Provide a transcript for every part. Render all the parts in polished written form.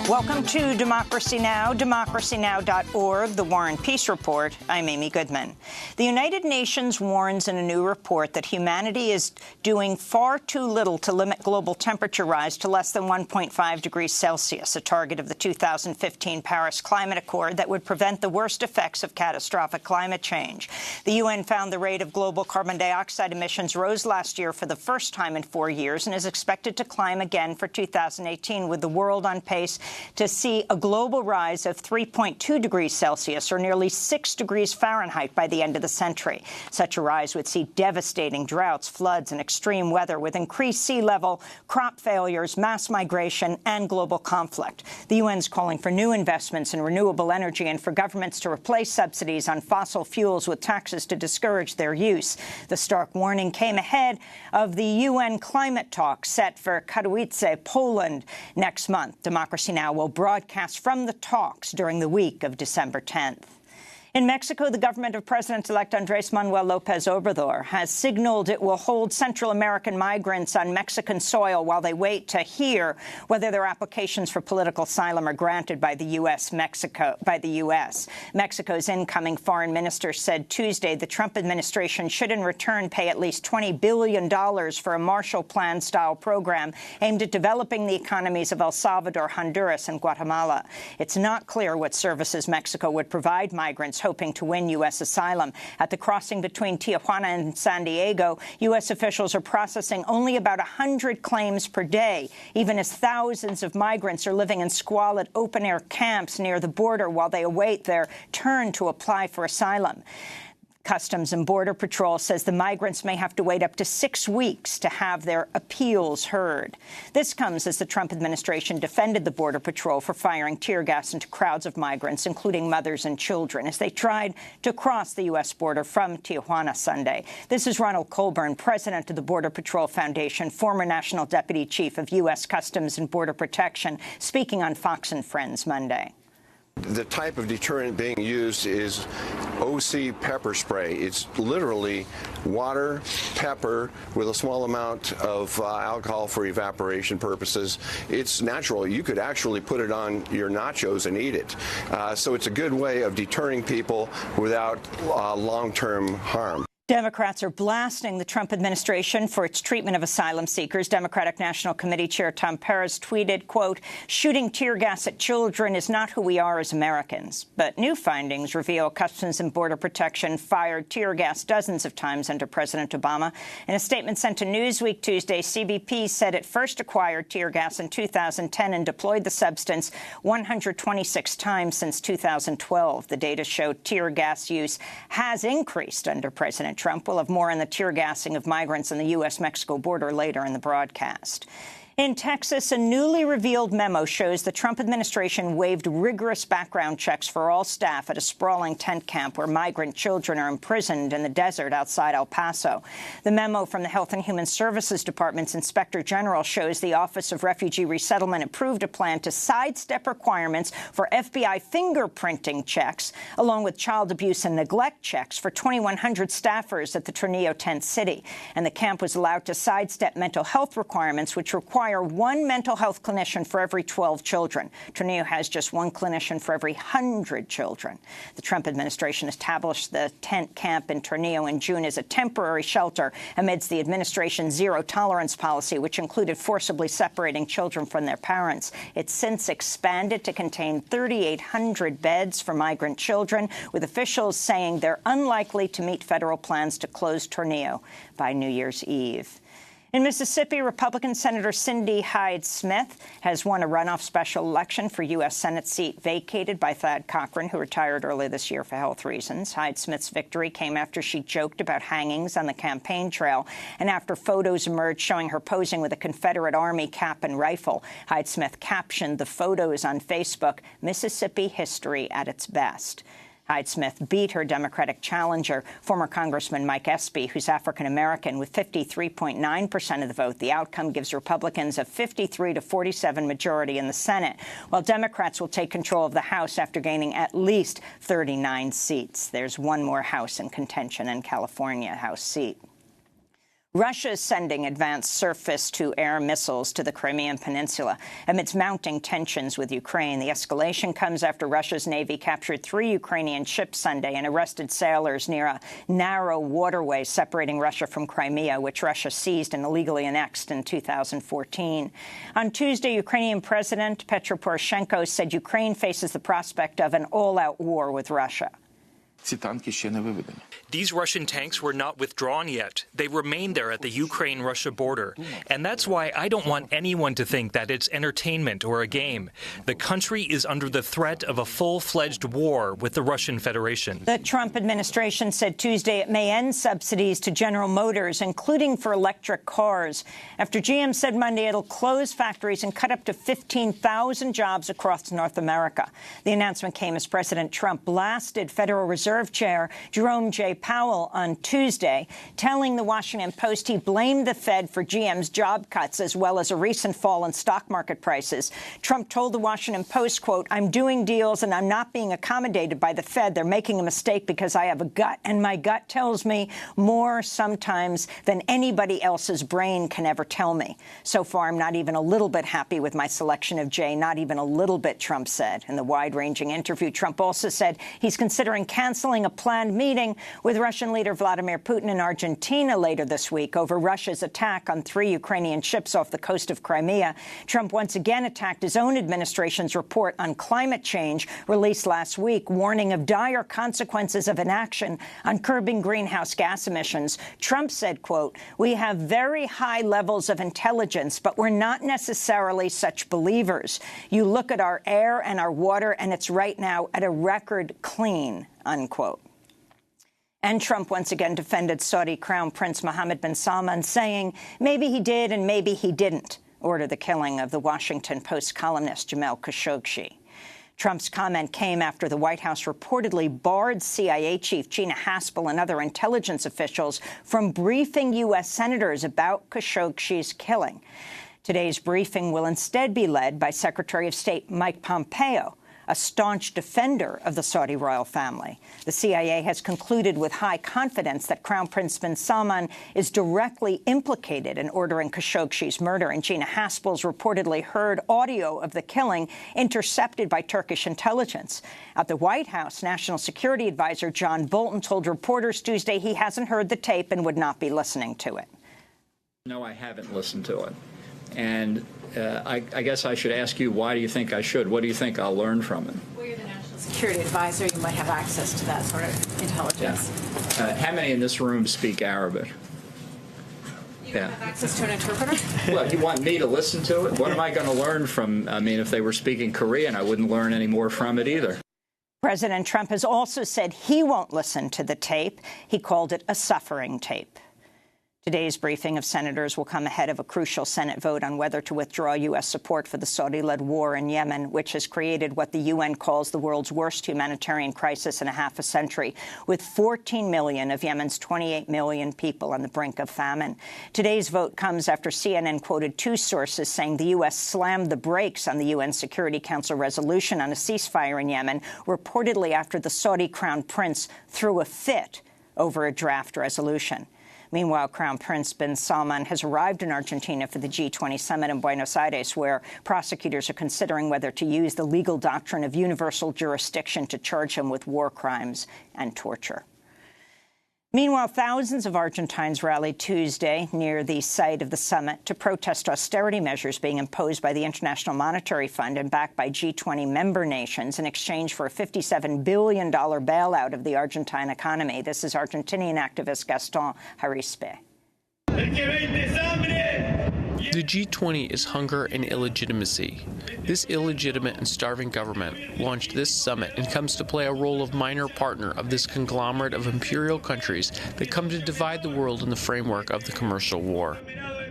Welcome to Democracy Now!, democracynow.org, the War and Peace Report. I'm Amy Goodman. The United Nations warns in a new report that humanity is doing far too little to limit global temperature rise to less than 1.5 degrees Celsius, a target of the 2015 Paris Climate Accord that would prevent the worst effects of catastrophic climate change. The UN found the rate of global carbon dioxide emissions rose last year for the first time in 4 years and is expected to climb again for 2018, with the world on pace to see a global rise of 3.2 degrees Celsius, or nearly 6 degrees Fahrenheit, by the end of the century. Such a rise would see devastating droughts, floods, and extreme weather, with increased sea level, crop failures, mass migration, and global conflict. The UN is calling for new investments in renewable energy and for governments to replace subsidies on fossil fuels with taxes to discourage their use. The stark warning came ahead of the UN climate talks set for Katowice, Poland, next month. Democracy Now! Will broadcast from the talks during the week of December 10th. In Mexico, the government of President-elect Andrés Manuel López Obrador has signaled it will hold Central American migrants on Mexican soil while they wait to hear whether their applications for political asylum are granted by the U.S. Mexico's incoming foreign minister said Tuesday the Trump administration should in return pay at least $20 billion for a Marshall Plan-style program aimed at developing the economies of El Salvador, Honduras, and Guatemala. It's not clear what services Mexico would provide migrants hoping to win U.S. asylum. At the crossing between Tijuana and San Diego, U.S. officials are processing only about 100 claims per day, even as thousands of migrants are living in squalid open-air camps near the border while they await their turn to apply for asylum. Customs and Border Patrol says the migrants may have to wait up to 6 weeks to have their appeals heard. This comes as the Trump administration defended the Border Patrol for firing tear gas into crowds of migrants, including mothers and children, as they tried to cross the U.S. border from Tijuana Sunday. This is Ronald Colburn, president of the Border Patrol Foundation, former National Deputy Chief of U.S. Customs and Border Protection, speaking on Fox and Friends Monday. The type of deterrent being used is OC pepper spray. It's literally water, pepper, with a small amount of alcohol for evaporation purposes. It's natural. You could actually put it on your nachos and eat it. So it's a good way of deterring people without long-term harm. Democrats are blasting the Trump administration for its treatment of asylum seekers. Democratic National Committee Chair Tom Perez tweeted, quote, "Shooting tear gas at children is not who we are as Americans." But new findings reveal Customs and Border Protection fired tear gas dozens of times under President Obama. In a statement sent to Newsweek Tuesday, CBP said it first acquired tear gas in 2010 and deployed the substance 126 times since 2012. The data showed tear gas use has increased under President Trump. Will have more on the tear gassing of migrants on the U.S.-Mexico border later in the broadcast. In Texas, a newly revealed memo shows the Trump administration waived rigorous background checks for all staff at a sprawling tent camp where migrant children are imprisoned in the desert outside El Paso. The memo from the Health and Human Services Department's Inspector General shows the Office of Refugee Resettlement approved a plan to sidestep requirements for FBI fingerprinting checks, along with child abuse and neglect checks for 2,100 staffers at the Tornillo tent city. And the camp was allowed to sidestep mental health requirements, which require one mental health clinician for every 12 children. Tornillo has just one clinician for every 100 children. The Trump administration established the tent camp in Tornillo in June as a temporary shelter amidst the administration's zero-tolerance policy, which included forcibly separating children from their parents. It's since expanded to contain 3,800 beds for migrant children, with officials saying they're unlikely to meet federal plans to close Tornillo by New Year's Eve. In Mississippi, Republican Senator Cindy Hyde-Smith has won a runoff special election for U.S. Senate seat vacated by Thad Cochran, who retired early this year for health reasons. Hyde-Smith's victory came after she joked about hangings on the campaign trail and after photos emerged showing her posing with a Confederate Army cap and rifle. Hyde-Smith captioned the photos on Facebook, "Mississippi history at its best." Hyde-Smith beat her Democratic challenger, former Congressman Mike Espy, who's African-American, with 53.9% of the vote. The outcome gives Republicans a 53 to 47 majority in the Senate, while Democrats will take control of the House after gaining at least 39 seats. There's one more House in contention in California House seat. Russia is sending advanced surface-to-air missiles to the Crimean Peninsula amidst mounting tensions with Ukraine. The escalation comes after Russia's Navy captured 3 Ukrainian ships Sunday and arrested sailors near a narrow waterway separating Russia from Crimea, which Russia seized and illegally annexed in 2014. On Tuesday, Ukrainian President Petro Poroshenko said Ukraine faces the prospect of an all-out war with Russia. These Russian tanks were not withdrawn yet. They remain there at the Ukraine-Russia border. And that's why I don't want anyone to think that it's entertainment or a game. The country is under the threat of a full-fledged war with the Russian Federation. The Trump administration said Tuesday it may end subsidies to General Motors, including for electric cars, after GM said Monday it'll close factories and cut up to 15,000 jobs across North America. The announcement came as President Trump blasted Federal Reserve Chair Jerome J. Powell on Tuesday, telling the Washington Post he blamed the Fed for GM's job cuts as well as a recent fall in stock market prices. Trump told the Washington Post, quote, "I'm doing deals and I'm not being accommodated by the Fed. They're making a mistake because I have a gut, and my gut tells me more sometimes than anybody else's brain can ever tell me. So far, I'm not even a little bit happy with my selection of Jay, not even a little bit," Trump said. In the wide-ranging interview, Trump also said he's considering canceling a planned meeting with Russian leader Vladimir Putin in Argentina later this week over Russia's attack on 3 Ukrainian ships off the coast of Crimea. Trump once again attacked his own administration's report on climate change released last week, warning of dire consequences of inaction on curbing greenhouse gas emissions. Trump said, quote, "We have very high levels of intelligence, but we're not necessarily such believers. You look at our air and our water, and it's right now at a record clean," unquote. And Trump once again defended Saudi Crown Prince Mohammed bin Salman, saying maybe he did and maybe he didn't order the killing of the Washington Post columnist Jamal Khashoggi. Trump's comment came after the White House reportedly barred CIA Chief Gina Haspel and other intelligence officials from briefing U.S. senators about Khashoggi's killing. Today's briefing will instead be led by Secretary of State Mike Pompeo, a staunch defender of the Saudi royal family. The CIA has concluded with high confidence that Crown Prince bin Salman is directly implicated in ordering Khashoggi's murder, and Gina Haspel's reportedly heard audio of the killing intercepted by Turkish intelligence. At the White House, National Security Advisor John Bolton told reporters Tuesday he hasn't heard the tape and would not be listening to it. No, I haven't listened to it. And I guess I should ask you, why do you think I should? What do you think I'll learn from it? Well, you're the National Security Advisor. You might have access to that sort of intelligence. Yeah. How many in this room speak Arabic? You don't have access to an interpreter? Well, you want me to listen to it? What am I going to learn from? I mean, if they were speaking Korean, I wouldn't learn any more from it either. President Trump has also said he won't listen to the tape. He called it a suffering tape. Today's briefing of senators will come ahead of a crucial Senate vote on whether to withdraw U.S. support for the Saudi-led war in Yemen, which has created what the UN calls the world's worst humanitarian crisis in a half a century, with 14 million of Yemen's 28 million people on the brink of famine. Today's vote comes after CNN quoted 2 sources saying the U.S. slammed the brakes on the UN Security Council resolution on a ceasefire in Yemen, reportedly after the Saudi Crown Prince threw a fit over a draft resolution. Meanwhile, Crown Prince bin Salman has arrived in Argentina for the G20 summit in Buenos Aires, where prosecutors are considering whether to use the legal doctrine of universal jurisdiction to charge him with war crimes and torture. Meanwhile, thousands of Argentines rallied Tuesday near the site of the summit to protest austerity measures being imposed by the International Monetary Fund and backed by G20 member nations in exchange for a $57 billion bailout of the Argentine economy. This is Argentinian activist Gaston Hyde-Smith. The G20 is hunger and illegitimacy. This illegitimate and starving government launched this summit and comes to play a role of minor partner of this conglomerate of imperial countries that come to divide the world in the framework of the commercial war.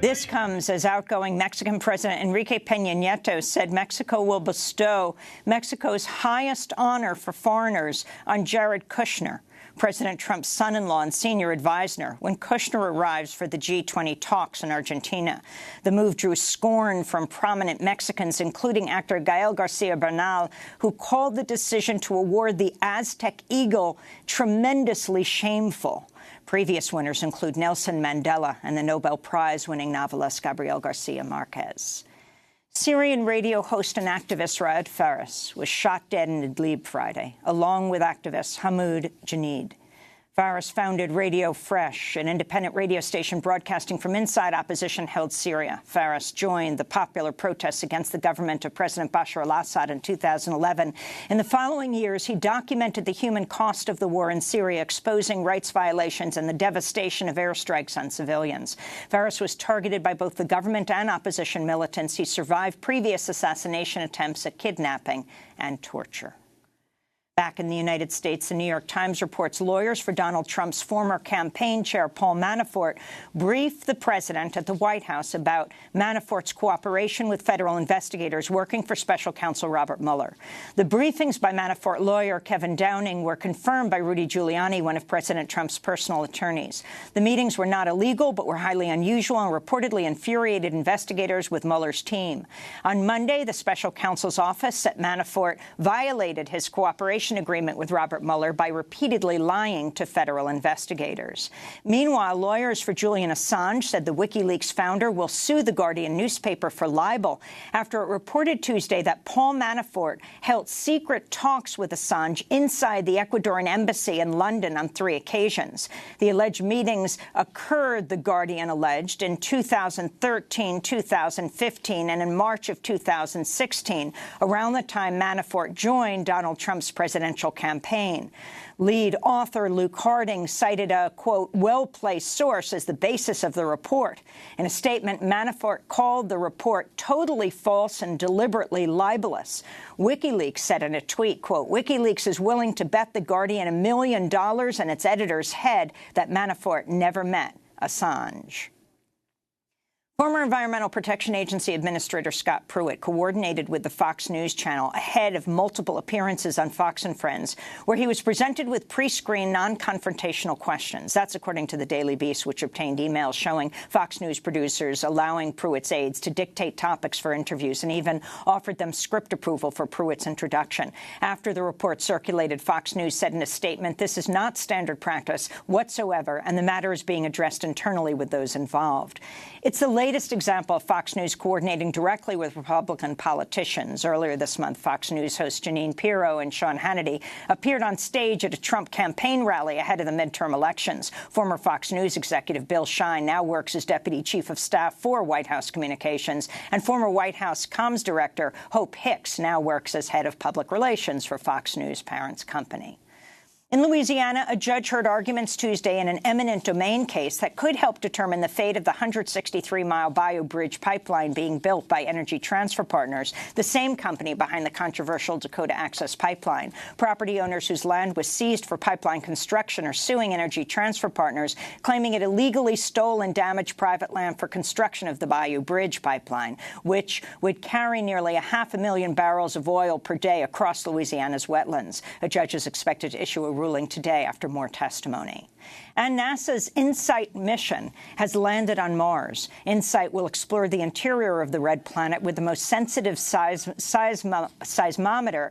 This comes as outgoing Mexican President Enrique Peña Nieto said Mexico will bestow Mexico's highest honor for foreigners on Jared Kushner, President Trump's son-in-law and senior advisor, when Kushner arrives for the G20 talks in Argentina. The move drew scorn from prominent Mexicans, including actor Gael Garcia Bernal, who called the decision to award the Aztec Eagle tremendously shameful. Previous winners include Nelson Mandela and the Nobel Prize-winning novelist Gabriel Garcia Marquez. Syrian radio host and activist Raed Fares was shot dead in Idlib Friday, along with activist Hamoud Janeed. Fares founded Radio Fresh, an independent radio station broadcasting from inside opposition-held Syria. Fares joined the popular protests against the government of President Bashar al-Assad in 2011. In the following years, he documented the human cost of the war in Syria, exposing rights violations and the devastation of airstrikes on civilians. Fares was targeted by both the government and opposition militants. He survived previous assassination attempts at kidnapping and torture. Back in the United States, the New York Times reports lawyers for Donald Trump's former campaign chair, Paul Manafort, briefed the president at the White House about Manafort's cooperation with federal investigators working for special counsel Robert Mueller. The briefings by Manafort lawyer Kevin Downing were confirmed by Rudy Giuliani, one of President Trump's personal attorneys. The meetings were not illegal, but were highly unusual and reportedly infuriated investigators with Mueller's team. On Monday, the special counsel's office said Manafort violated his cooperation agreement with Robert Mueller by repeatedly lying to federal investigators. Meanwhile, lawyers for Julian Assange said the WikiLeaks founder will sue the Guardian newspaper for libel after it reported Tuesday that Paul Manafort held secret talks with Assange inside the Ecuadorian embassy in London on 3 occasions. The alleged meetings occurred, the Guardian alleged, in 2013, 2015, and in March of 2016, around the time Manafort joined Donald Trump's presidential campaign. Lead author Luke Harding cited a, quote, well-placed source as the basis of the report. In a statement, Manafort called the report totally false and deliberately libelous. WikiLeaks said in a tweet, quote, WikiLeaks is willing to bet the Guardian $1 million and its editor's head that Manafort never met Assange. Former Environmental Protection Agency Administrator Scott Pruitt coordinated with the Fox News channel ahead of multiple appearances on Fox and Friends, where he was presented with pre-screened, non-confrontational questions. That's according to the Daily Beast, which obtained emails showing Fox News producers allowing Pruitt's aides to dictate topics for interviews and even offered them script approval for Pruitt's introduction. After the report circulated, Fox News said in a statement, this is not standard practice whatsoever, and the matter is being addressed internally with those involved. It's the latest example of Fox News coordinating directly with Republican politicians. Earlier this month, Fox News hosts Jeanine Pirro and Sean Hannity appeared on stage at a Trump campaign rally ahead of the midterm elections. Former Fox News executive Bill Shine now works as Deputy Chief of Staff for White House Communications, and former White House comms director Hope Hicks now works as head of public relations for Fox News' parent company. In Louisiana, a judge heard arguments Tuesday in an eminent domain case that could help determine the fate of the 163-mile Bayou Bridge pipeline being built by Energy Transfer Partners, the same company behind the controversial Dakota Access Pipeline. Property owners whose land was seized for pipeline construction are suing Energy Transfer Partners, claiming it illegally stole and damaged private land for construction of the Bayou Bridge pipeline, which would carry nearly 500,000 barrels of oil per day across Louisiana's wetlands. A judge is expected to issue a ruling today after more testimony. And NASA's InSight mission has landed on Mars. InSight will explore the interior of the red planet with the most sensitive seismometer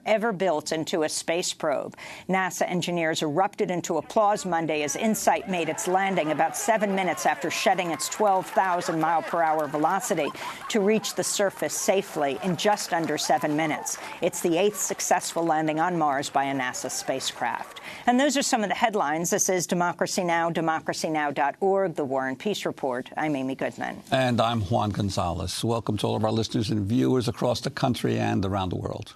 ever built into a space probe. NASA engineers erupted into applause Monday as InSight made its landing about 7 minutes after shedding its 12,000-mile-per-hour velocity to reach the surface safely in just under 7 minutes. It's the 8th successful landing on Mars by a NASA spacecraft. And those are some of the headlines. This is Democracy Now!, democracynow.org, The War and Peace Report. I'm Amy Goodman. And I'm Juan Gonzalez. Welcome to all of our listeners and viewers across the country and around the world.